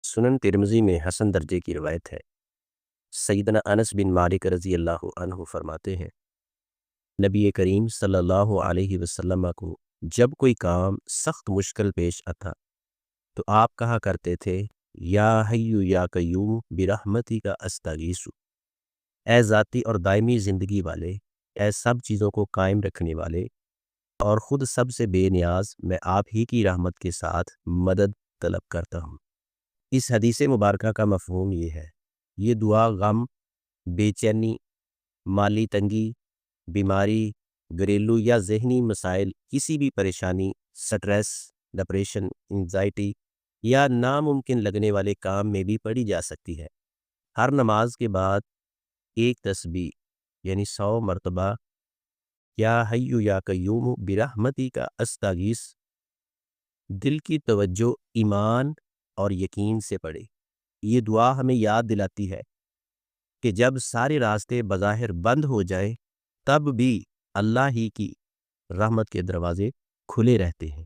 سنن ترمذی میں حسن درجے کی روایت ہے۔ سیدنا انس بن مالک رضی اللہ عنہ فرماتے ہیں، نبی کریم صلی اللہ علیہ وسلم کو جب کوئی کام سخت مشکل پیش آتا تو آپ کہا کرتے تھے، یا حیو یا قیوم برحمتی کا استغیث، اے ذاتی اور دائمی زندگی والے، اے سب چیزوں کو قائم رکھنے والے اور خود سب سے بے نیاز، میں آپ ہی کی رحمت کے ساتھ مدد طلب کرتا ہوں۔ اس حدیث مبارکہ کا مفہوم یہ ہے، یہ دعا غم، بے چینی، مالی تنگی، بیماری، گھریلو یا ذہنی مسائل، کسی بھی پریشانی، سٹریس، ڈپریشن، انزائٹی یا ناممکن لگنے والے کام میں بھی پڑھی جا سکتی ہے۔ ہر نماز کے بعد ایک تسبیح یعنی 100 مرتبہ یا حیو یا قیوم برحمتی کا استغیث دل کی توجہ، ایمان اور یقین سے پڑھے۔ یہ دعا ہمیں یاد دلاتی ہے کہ جب سارے راستے بظاہر بند ہو جائیں تب بھی اللہ ہی کی رحمت کے دروازے کھلے رہتے ہیں۔